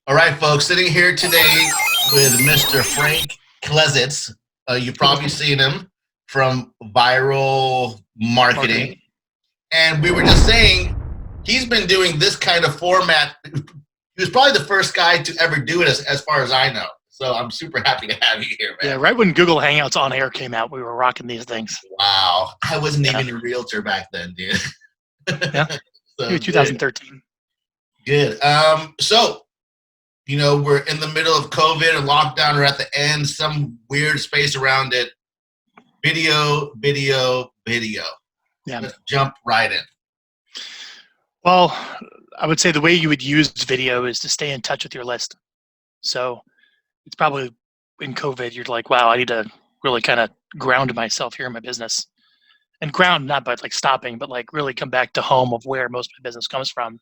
All right, folks, sitting here today with Mr. Frank Klesitz. You've probably seen him from viral marketing. And we were just saying he's been doing this kind of format. He was probably the first guy to ever do it as far as I know. So I'm super happy to have you here, man. Yeah, right when Google Hangouts on air came out, we were rocking these things. Wow. I wasn't even a realtor back then, dude. Yeah. So maybe 2013. Good. So, we're in the middle of COVID and lockdown. We're at the end, some weird space around it. Video. Yeah. Let's jump right in. Well, I would say the way you would use video is to stay in touch with your list. So it's probably in COVID, you're like, wow, I need to really kind of ground myself here in my business. And ground not by like stopping, but like really come back to home of where most of my business comes from.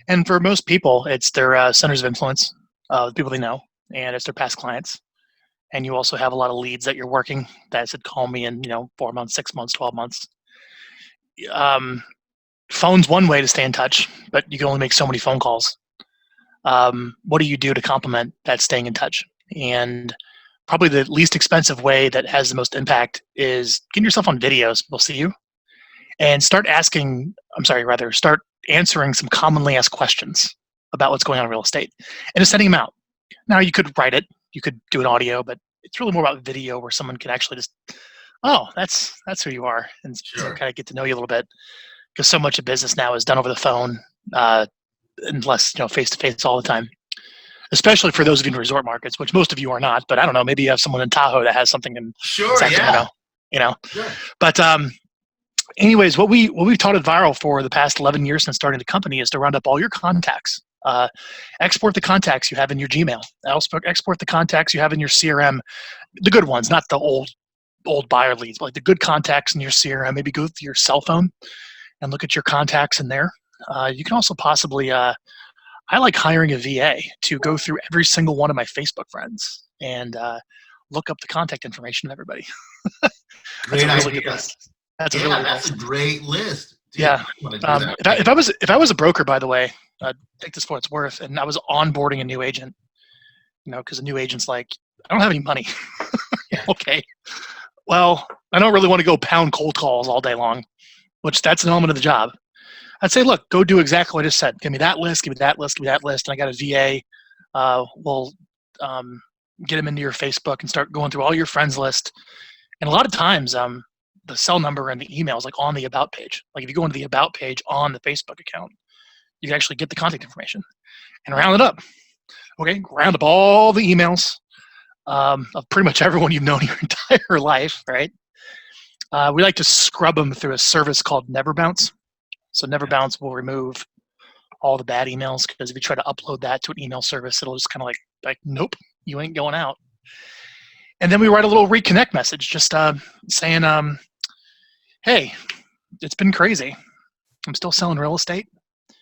And for most people, it's their centers of influence, the people they know, and it's their past clients. And you also have a lot of leads that you're working that said, call me in, 4 months, 6 months, 12 months. Phone's one way to stay in touch, but you can only make so many phone calls. What do you do to complement that staying in touch? And probably the least expensive way that has the most impact is getting yourself on videos. People see you and start answering some commonly asked questions about what's going on in real estate and just sending them out. Now you could write it, you could do an audio, but it's really more about video where someone can actually just, oh, that's who you are, and Sure. kind of get to know you a little bit, because so much of business now is done over the phone, unless face to face all the time. Especially for those of you in resort markets, which most of you are not, but I don't know, maybe you have someone in Tahoe that has something in Sacramento, Sure. But anyways, what we've taught at Viral for the past 11 years since starting the company is to round up all your contacts. Export the contacts you have in your Gmail. Also export the contacts you have in your CRM, the good ones, not the old buyer leads, but like the good contacts in your CRM. Maybe go through your cell phone and look at your contacts in there. You can also possibly, I like hiring a VA to go through every single one of my Facebook friends and look up the contact information of everybody. Great idea. That's a great list. Dude, yeah. If I was a broker, by the way, take this for what it's worth, and I was onboarding a new agent, because a new agent's like, I don't have any money. Okay. Well, I don't really want to go pound cold calls all day long, which that's an element of the job. I'd say, look, go do exactly what I just said. Give me that list, give me that list, give me that list. And I got a VA. We'll get them into your Facebook and start going through all your friends list. And a lot of times, the cell number and the email is like on the about page. Like if you go into the about page on the Facebook account, you can actually get the contact information and round it up. Okay, round up all the emails of pretty much everyone you've known your entire life, right? We like to scrub them through a service called Never Bounce. So Never Bounce will remove all the bad emails, because if you try to upload that to an email service, it'll just kind of like, nope, you ain't going out. And then we write a little reconnect message, just saying, hey, it's been crazy. I'm still selling real estate. If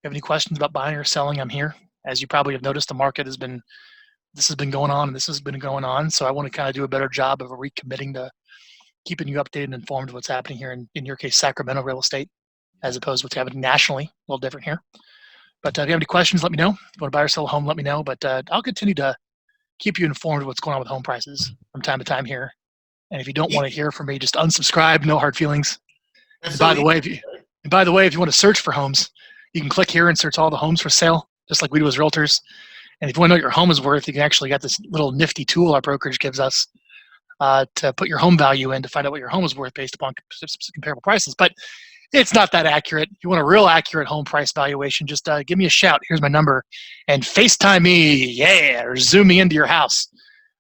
you have any questions about buying or selling, I'm here. As you probably have noticed, the market has been going on, and this has been going on. So I want to kind of do a better job of recommitting to keeping you updated and informed of what's happening here in your case, Sacramento real estate, as opposed to what's happening nationally. A little different here. But if you have any questions, let me know. If you want to buy or sell a home, let me know. But I'll continue to keep you informed of what's going on with home prices from time to time here. And if you don't want to hear from me, just unsubscribe. No hard feelings. And by the way, if you want to search for homes, you can click here and search all the homes for sale, just like we do as realtors. And if you want to know what your home is worth, you can actually get this little nifty tool our brokerage gives us to put your home value in to find out what your home is worth based upon comparable prices. But it's not that accurate. If you want a real accurate home price valuation, just give me a shout. Here's my number. And FaceTime me, or zoom me into your house.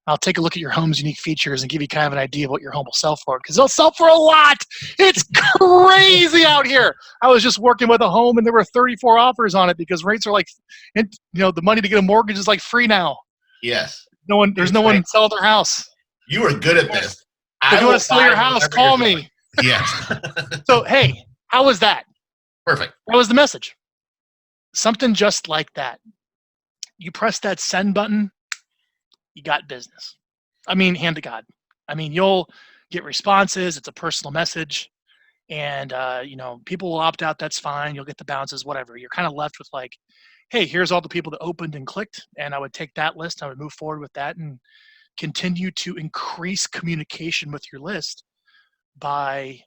I'll take a look at your home's unique features and give you kind of an idea of what your home will sell for, because it'll sell for a lot. It's crazy out here. I was just working with a home, and there were 34 offers on it because rates are like, the money to get a mortgage is like free now. Yes. There's no one selling their house. You are good at this. If you want to sell your house, call me. Yes. So, hey, how was that? Perfect. That was the message. Something just like that. You press that send button, you got business. I mean, hand to God. I mean, you'll get responses. It's a personal message. And, people will opt out. That's fine. You'll get the bounces, whatever. You're kind of left with like, hey, here's all the people that opened and clicked, and I would take that list, I would move forward with that and continue to increase communication with your list by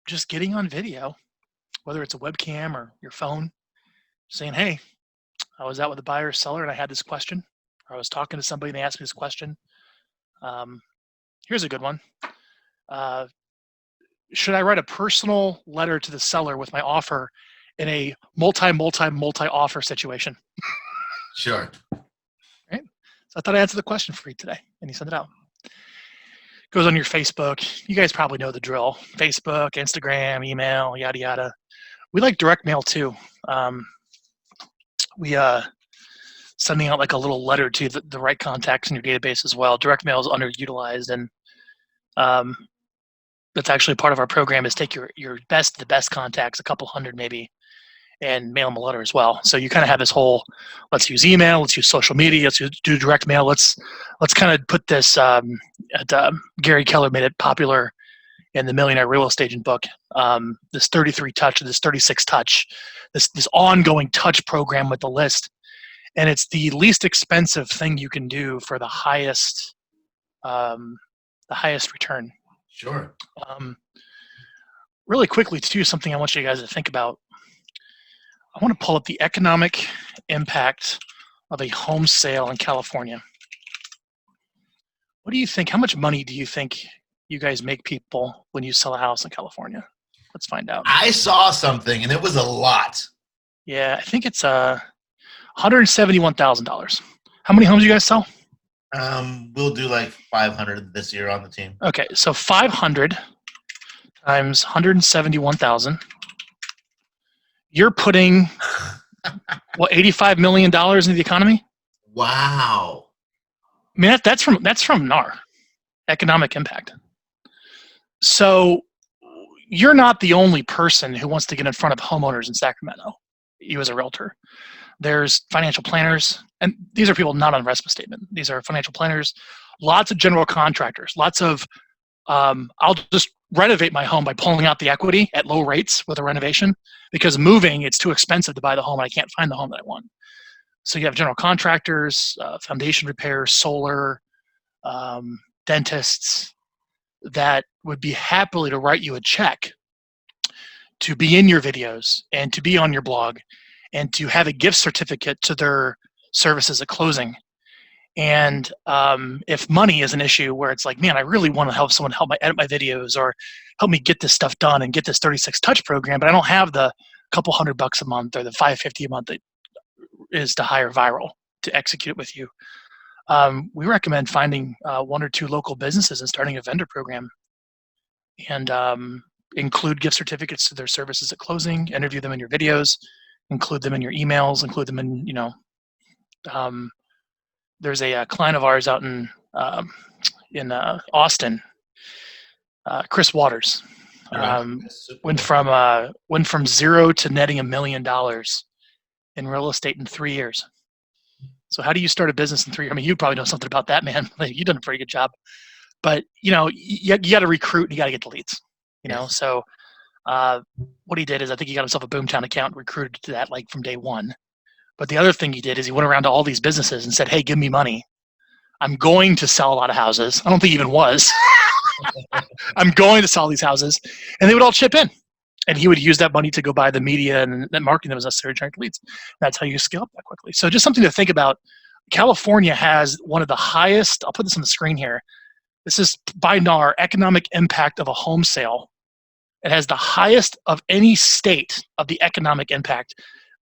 just getting on video, whether it's a webcam or your phone, saying, hey, I was out with a buyer or seller and I had this question, or I was talking to somebody and they asked me this question. Here's a good one. Should I write a personal letter to the seller with my offer in a multi offer situation? Sure. Right? So I thought I answered the question for you today, and he sent it out. Goes on your Facebook. You guys probably know the drill. Facebook, Instagram, email, yada, yada. We like direct mail too. We sending out like a little letter to the right contacts in your database as well. Direct mail is underutilized, and that's actually part of our program is take the best contacts, a couple hundred maybe, and mail them a letter as well. So you kind of have this whole, let's use email, let's use social media, let's do direct mail. Let's kind of put this, Gary Keller made it popular in the Millionaire Real Estate Agent book, this 33 touch, this 36 touch, this ongoing touch program with the list. And it's the least expensive thing you can do for the highest return. Sure. Really quickly too, something I want you guys to think about. I want to pull up the economic impact of a home sale in California. What do you think? How much money do you think you guys make people when you sell a house in California? Let's find out. I saw something and it was a lot. Yeah, I think it's $171,000. How many homes do you guys sell? We'll do like 500 this year on the team. Okay, so 500 times 171,000. You're putting what, $85 million into the economy? Wow. I mean, that's from NAR, economic impact. So you're not the only person who wants to get in front of homeowners in Sacramento. You as a realtor. There's financial planners, and these are people not on RESPA statement. These are financial planners, lots of general contractors, lots of, I'll just renovate my home by pulling out the equity at low rates with a renovation because moving, it's too expensive to buy the home and I can't find the home that I want. So you have general contractors, foundation repairs, solar, dentists that would be happily to write you a check to be in your videos and to be on your blog and to have a gift certificate to their services at closing. And if money is an issue where it's like, man, I really want to help someone help me edit my videos or help me get this stuff done and get this 36 touch program, but I don't have the couple $100 a month or the $550 a month that is to hire Viral to execute it with you. We recommend finding one or two local businesses and starting a vendor program and include gift certificates to their services at closing, interview them in your videos, include them in your emails, include them in, there's a client of ours out in Austin, Chris Waters, went from zero to netting $1 million in real estate in 3 years. So how do you start a business in 3 years? I mean, you probably know something about that, man. You've done a pretty good job. But, you got to recruit and you got to get the leads, So what he did is I think he got himself a Boomtown account, recruited to that like from day one. But the other thing he did is he went around to all these businesses and said, hey, give me money. I'm going to sell a lot of houses. I don't think he even was. I'm going to sell these houses. And they would all chip in. And he would use that money to go buy the media and that marketing that was necessary to generate leads. That's how you scale up that quickly. So just something to think about. California has one of the highest, I'll put this on the screen here. This is by NAR, economic impact of a home sale. It has the highest of any state of the economic impact.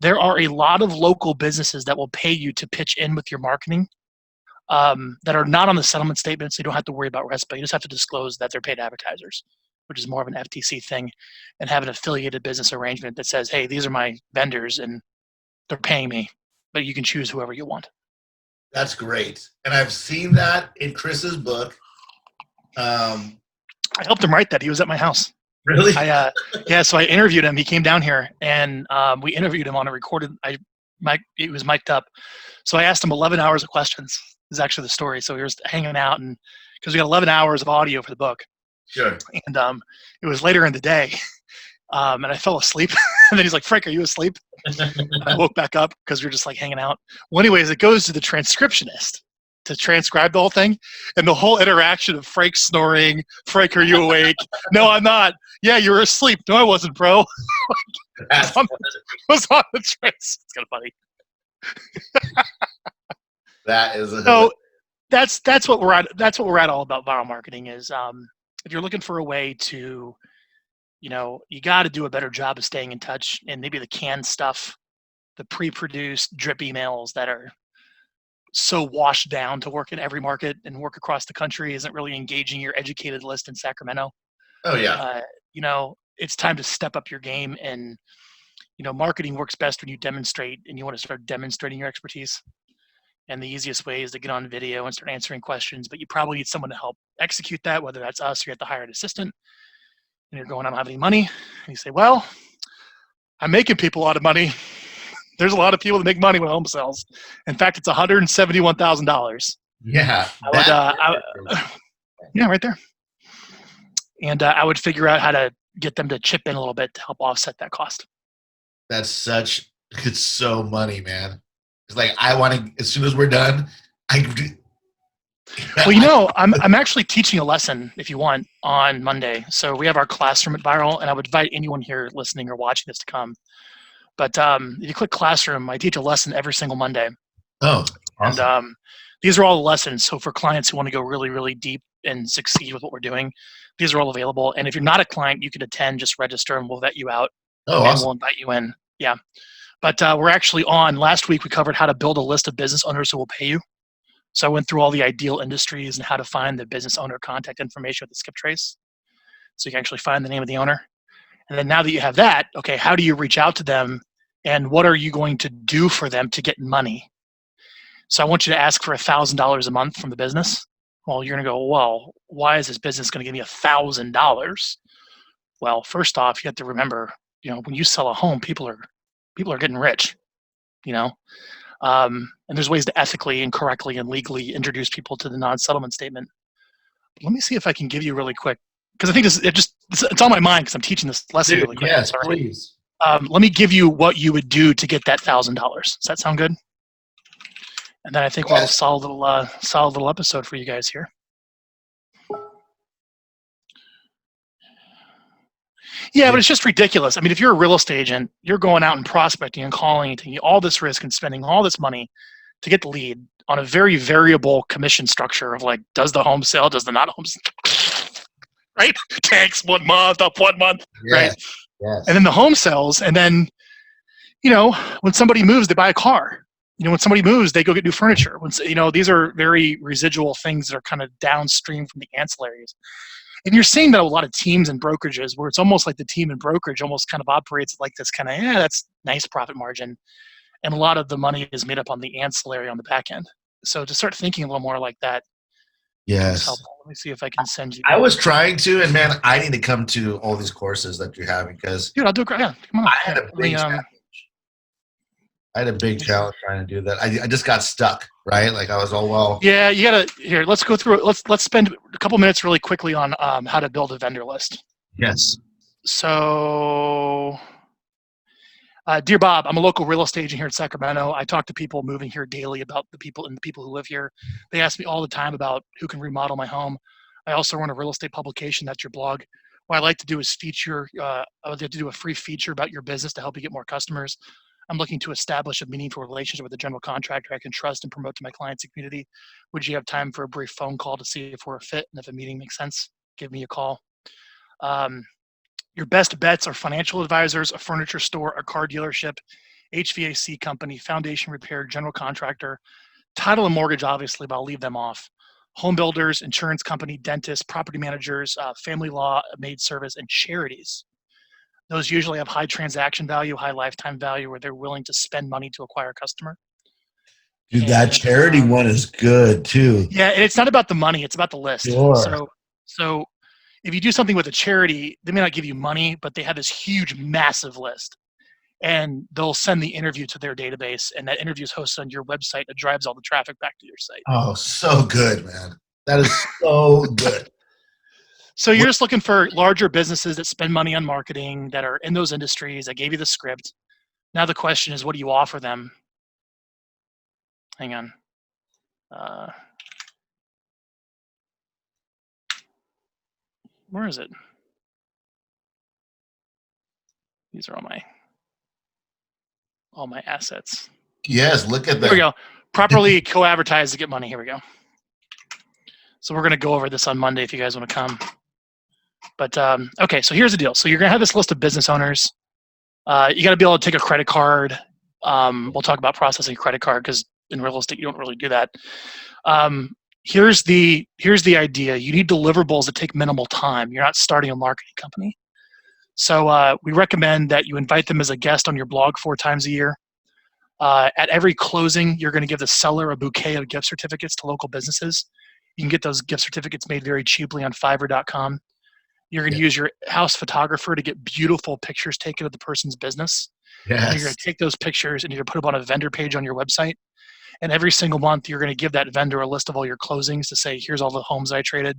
There are a lot of local businesses that will pay you to pitch in with your marketing that are not on the settlement statement, so you don't have to worry about RESPA. You just have to disclose that they're paid advertisers, which is more of an FTC thing, and have an affiliated business arrangement that says, hey, these are my vendors and they're paying me, but you can choose whoever you want. That's great. And I've seen that in Chris's book. I helped him write that. He was at my house. Really? So I interviewed him. He came down here, and we interviewed him on a recorded. It was mic'd up. So I asked him 11 hours of questions. This is actually the story. So he was hanging out, and because we got 11 hours of audio for the book. Sure. And it was later in the day. And I fell asleep. And then he's like, Frank, are you asleep? And I woke back up because we were just like hanging out. Well, anyways, it goes to the transcriptionist to transcribe the whole thing. And the whole interaction of Frank snoring, Frank, are you awake? No, I'm not. Yeah, you were asleep. No, I wasn't, bro. was on the trace. It's kind of funny. That is so that's what we're at. That's what we're at all about viral marketing is if you're looking for a way to, you got to do a better job of staying in touch, and maybe the canned stuff, the pre-produced drip emails that are so washed down to work in every market and work across the country isn't really engaging your educated list in Sacramento. Oh yeah. It's time to step up your game, and marketing works best when you demonstrate, and you want to start demonstrating your expertise. And the easiest way is to get on video and start answering questions, but you probably need someone to help execute that, whether that's us or you have to hire an assistant. And you're going, I don't have any money. And you say, well, I'm making people a lot of money. There's a lot of people that make money with home sales. In fact, it's $171,000. Yeah. Yeah, right there. And I would figure out how to get them to chip in a little bit to help offset that cost. It's so money, man. It's like, I want to, as soon as we're done, well, I'm actually teaching a lesson, if you want, on Monday. So we have our classroom at Viral, and I would invite anyone here listening or watching this to come. But if you click classroom, I teach a lesson every single Monday. Oh, awesome. And these are all the lessons. So for clients who want to go really, really deep and succeed with what we're doing, these are all available. And if you're not a client, you can attend, just register, and we'll vet you out. Oh, and awesome. We'll invite you in. Yeah. But we're actually last week we covered how to build a list of business owners who will pay you. So I went through all the ideal industries and how to find the business owner contact information with the skip trace. So you can actually find the name of the owner. And then now that you have that, okay, how do you reach out to them, and what are you going to do for them to get money? So I want you to ask for $1,000 a month from the business. Well, you're going to go, well, why is this business going to give me $1,000? Well, first off, you have to remember, when you sell a home, people are getting rich, and there's ways to ethically and correctly and legally introduce people to the non-settlement statement. But let me see if I can give you really quick, because I think it's on my mind because I'm teaching this lesson really quick. Yes, please. Let me give you what you would do to get that $1,000. Does that sound good? And then I think we'll have a solid little episode for you guys here. Yeah, but it's just ridiculous. I mean, if you're a real estate agent, you're going out and prospecting and calling and taking all this risk and spending all this money to get the lead on a very variable commission structure of like, does the home sell, does the not home sell, right? Tanks 1 month, up 1 month, right? Yes. And then the home sells, and then, when somebody moves, they buy a car. When somebody moves, they go get new furniture. These are very residual things that are kind of downstream from the ancillaries. And you're seeing that a lot of teams and brokerages where it's almost like the team and brokerage almost kind of operates like this kind of, that's nice profit margin. And a lot of the money is made up on the ancillary on the back end. So to start thinking a little more like that. Yes. Let me see if I can send you. I was trying to, and man, I need to come to all these courses that you're having because. Dude, I'll do it. Yeah, come on. I had a big challenge. I had a big challenge trying to do that. I just got stuck, right? Like I was Yeah, you gotta. Here, let's go through it. Let's spend a couple minutes really quickly on how to build a vendor list. Yes. So, dear Bob, I'm a local real estate agent here in Sacramento. I talk to people moving here daily about the people who live here. They ask me all the time about who can remodel my home. I also run a real estate publication. That's your blog. What I like to do is feature. I would like to do a free feature about your business to help you get more customers. I'm looking to establish a meaningful relationship with a general contractor I can trust and promote to my clients and community. Would you have time for a brief phone call to see if we're a fit, and if a meeting makes sense, give me a call. Your best bets are financial advisors, a furniture store, a car dealership, HVAC company, foundation repair, general contractor, title and mortgage, obviously, but I'll leave them off. Home builders, insurance company, dentists, property managers, family law, maid service, and charities. Those usually have high transaction value, high lifetime value, where they're willing to spend money to acquire a customer. Dude, that charity one is good too. Yeah, and it's not about the money; it's about the list. Sure. So if you do something with a charity, they may not give you money, but they have this huge, massive list, and they'll send the interview to their database, and that interview is hosted on your website. It drives all the traffic back to your site. Oh, so good, man. That is so good. So you're just looking for larger businesses that spend money on marketing, that are in those industries. I gave you the script. Now the question is, what do you offer them? Hang on. Where is it? These are all my assets. Yes, look at that. Here we go. Properly co-advertise to get money. Here we go. So we're going to go over this on Monday if you guys want to come. But okay, so here's the deal. So you're going to have this list of business owners. You got to be able to take a credit card. We'll talk about processing a credit card because in real estate you don't really do that. Here's the idea. You need deliverables that take minimal time. You're not starting a marketing company. So we recommend that you invite them as a guest on your blog 4 times a year. At every closing, you're going to give the seller a bouquet of gift certificates to local businesses. You can get those gift certificates made very cheaply on Fiverr.com. You're going to use your house photographer to get beautiful pictures taken of the person's business. Yes. And you're going to take those pictures and you're going to put them on a vendor page on your website. And every single month, you're going to give that vendor a list of all your closings to say, here's all the homes I traded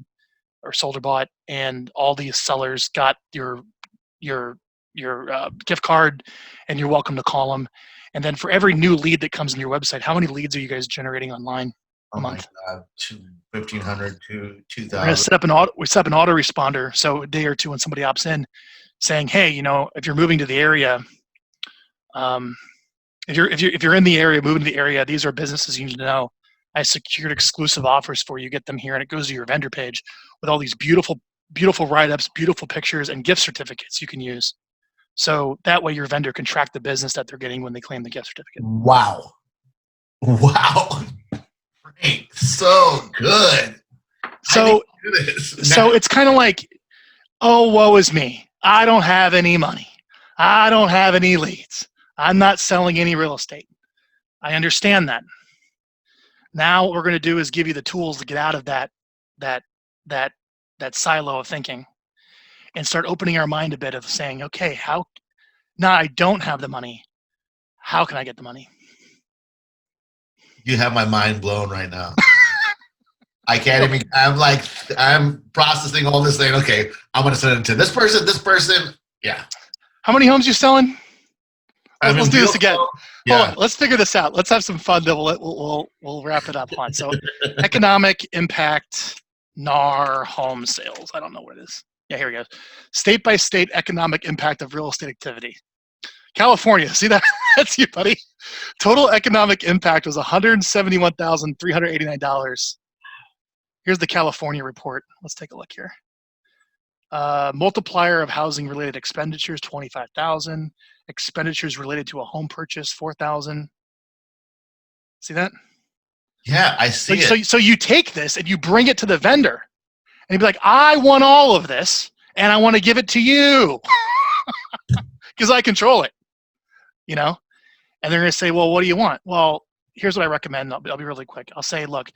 or sold or bought, and all these sellers got your gift card, and you're welcome to call them. And then for every new lead that comes in your website, how many leads are you guys generating online a month? My God, 1,500 to 2,000. We're going to set up an autoresponder. So a day or two when somebody opts in, saying, "Hey, if you're moving to the area, if you're in the area, moving to the area, these are businesses you need to know. I secured exclusive offers for you. Get them here." And it goes to your vendor page with all these beautiful write-ups, beautiful pictures, and gift certificates you can use. So that way your vendor can track the business that they're getting when they claim the gift certificate. Wow. Frank, so good. So it's kind of like, oh, woe is me. I don't have any money. I don't have any leads. I'm not selling any real estate. I understand that. Now what we're going to do is give you the tools to get out of that silo of thinking and start opening our mind a bit of saying, okay, now I don't have the money. How can I get the money? You have my mind blown right now. I can't even, I'm processing all this thing. Okay, I'm going to send it to this person. Yeah. How many homes you selling? Let's do this again. Yeah. Hold on, let's figure this out. Let's have some fun. Then we'll wrap it up on. So economic impact, NAR, home sales. I don't know what it is. Yeah, here we go. State by state economic impact of real estate activity. California, see that? That's you, buddy. Total economic impact was $171,389. Here's the California report. Let's take a look here. Multiplier of housing related expenditures, 25,000. Expenditures related to a home purchase, 4,000. See that? Yeah, I see it. So you take this and you bring it to the vendor and you'd be like, I want all of this and I want to give it to you because I control it, And they're going to say, well, what do you want? Well, here's what I recommend. I'll be really quick. I'll say, look,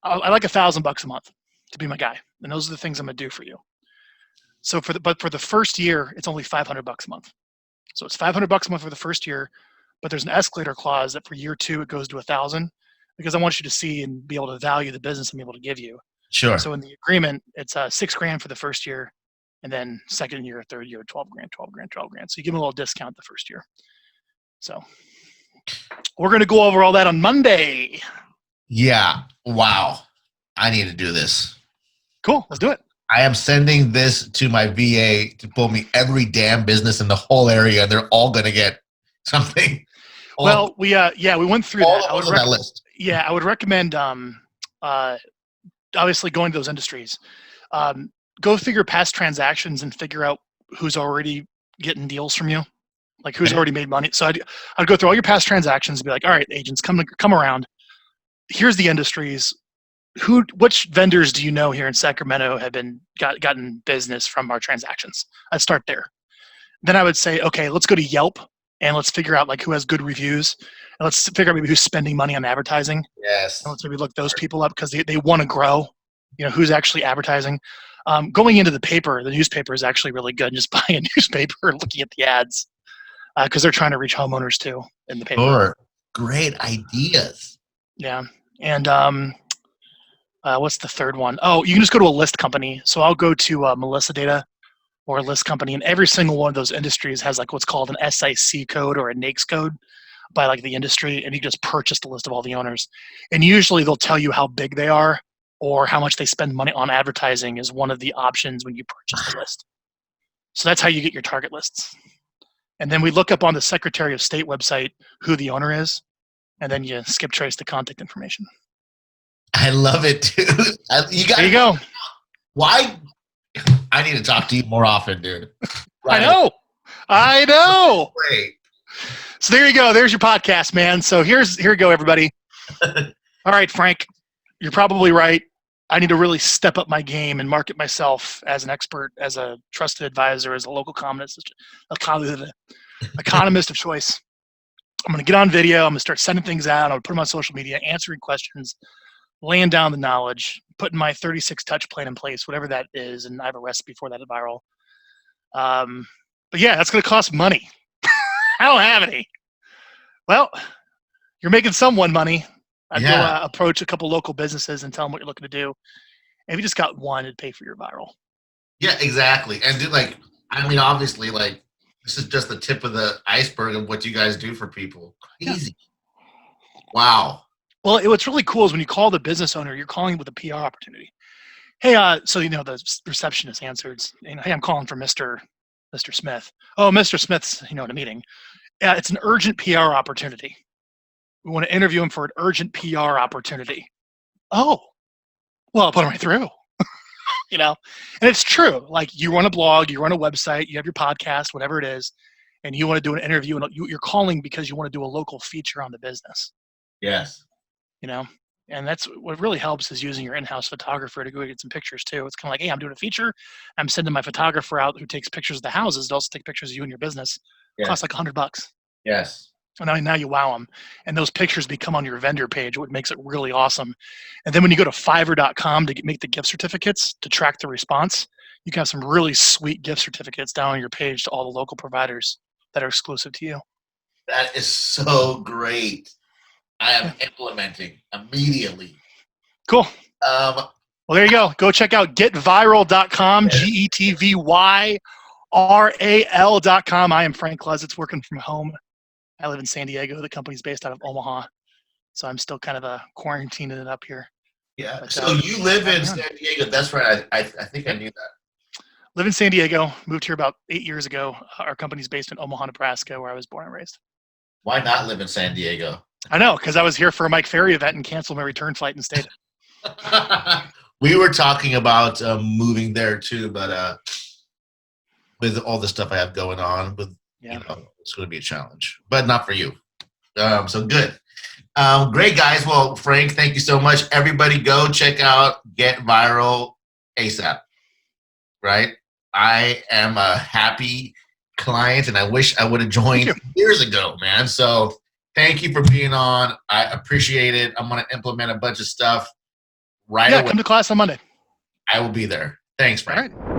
I like $1,000 a month to be my guy. And those are the things I'm going to do for you. So for the first year, it's only $500 a month. So it's $500 a month for the first year, but there's an escalator clause that for year 2, it goes to 1,000 because I want you to see and be able to value the business I'm able to give you. Sure. So in the agreement, it's $6,000 for the first year, and then second year, third year, $12,000. So you give them a little discount the first year. So we're going to go over all that on Monday. Yeah. Wow. I need to do this. Cool. Let's do it. I am sending this to my VA to pull me every damn business in the whole area, and they're all going to get something. Well, we went through all that. on that list. Yeah, I would recommend obviously going to those industries. Go figure past transactions and figure out who's already getting deals from you, like who's already made money. So I'd go through all your past transactions and be like, all right, agents, come around. Here's the industries. Which vendors do you know here in Sacramento have gotten business from our transactions? I'd start there. Then I would say, okay, let's go to Yelp and let's figure out like who has good reviews, and let's figure out maybe who's spending money on advertising. Yes. And let's maybe look those people up because they want to grow. Who's actually advertising. Going into the newspaper is actually really good. Just buying a newspaper and looking at the ads because they're trying to reach homeowners too in the paper. Sure. Great ideas. Yeah, and What's the third one? Oh, you can just go to a list company. So I'll go to Melissa Data or a list company, and every single one of those industries has like what's called an SIC code or a NAICS code by like the industry, and you just purchase the list of all the owners. And usually they'll tell you how big they are or how much they spend money on advertising is one of the options when you purchase the list. So that's how you get your target lists. And then we look up on the Secretary of State website who the owner is, and then you skip trace the contact information. I love it, dude. There you go. Why? I need to talk to you more often, dude. Right. I know. Great. So there you go. There's your podcast, man. So here you go, everybody. All right, Frank, you're probably right. I need to really step up my game and market myself as an expert, as a trusted advisor, as a local economist of choice. I'm going to get on video. I'm going to start sending things out. I'm going to put them on social media, answering questions, laying down the knowledge, putting my 36 touch plan in place, whatever that is. And I have a recipe for that at Viral. But yeah, that's going to cost money. I don't have any. Well, you're making someone money. I'd go approach a couple local businesses and tell them what you're looking to do. And if you just got one, it'd pay for your Viral. Yeah, exactly. And dude, like, I mean, obviously, like, this is just the tip of the iceberg of what you guys do for people. Crazy. Yeah. Wow. Well, what's really cool is when you call the business owner, you're calling with a PR opportunity. Hey, so the receptionist answered, hey, I'm calling for Mr. Smith. Oh, Mr. Smith's, in a meeting. Yeah, it's an urgent PR opportunity. We want to interview him for an urgent PR opportunity. Oh, well, I'll put him right through. And it's true. Like, you run a blog, you run a website, you have your podcast, whatever it is, and you want to do an interview, and you're calling because you want to do a local feature on the business. Yes. And that's what really helps is using your in-house photographer to go get some pictures too. It's kind of like, hey, I'm doing a feature. I'm sending my photographer out who takes pictures of the houses. They'll also take pictures of you and your business. It costs like $100. Yes. And now you wow them. And those pictures become on your vendor page, which makes it really awesome. And then when you go to Fiverr.com to make the gift certificates to track the response, you can have some really sweet gift certificates down on your page to all the local providers that are exclusive to you. That is so great. I am implementing immediately. Cool. Well, there you go. Go check out getviral.com, GETVYRAL.com. I am Frank Klesitz, working from home. I live in San Diego. The company's based out of Omaha. So I'm still kind of quarantining it up here. Yeah. But, so you live in San Diego. That's right. I think I knew that. Live in San Diego. Moved here about 8 years ago. Our company's based in Omaha, Nebraska, where I was born and raised. Why not live in San Diego? I know, because I was here for a Mike Ferry event and canceled my return flight and stayed. We were talking about moving there too, but with all the stuff I have going on, it's going to be a challenge, but not for you. So good. Great, guys. Well, Frank, thank you so much. Everybody go check out Get Viral ASAP, right? I am a happy client, and I wish I would have joined years ago, man. So thank you for being on. I appreciate it. I'm going to implement a bunch of stuff right away. Come to class on Monday. I will be there. Thanks, Frank. All right.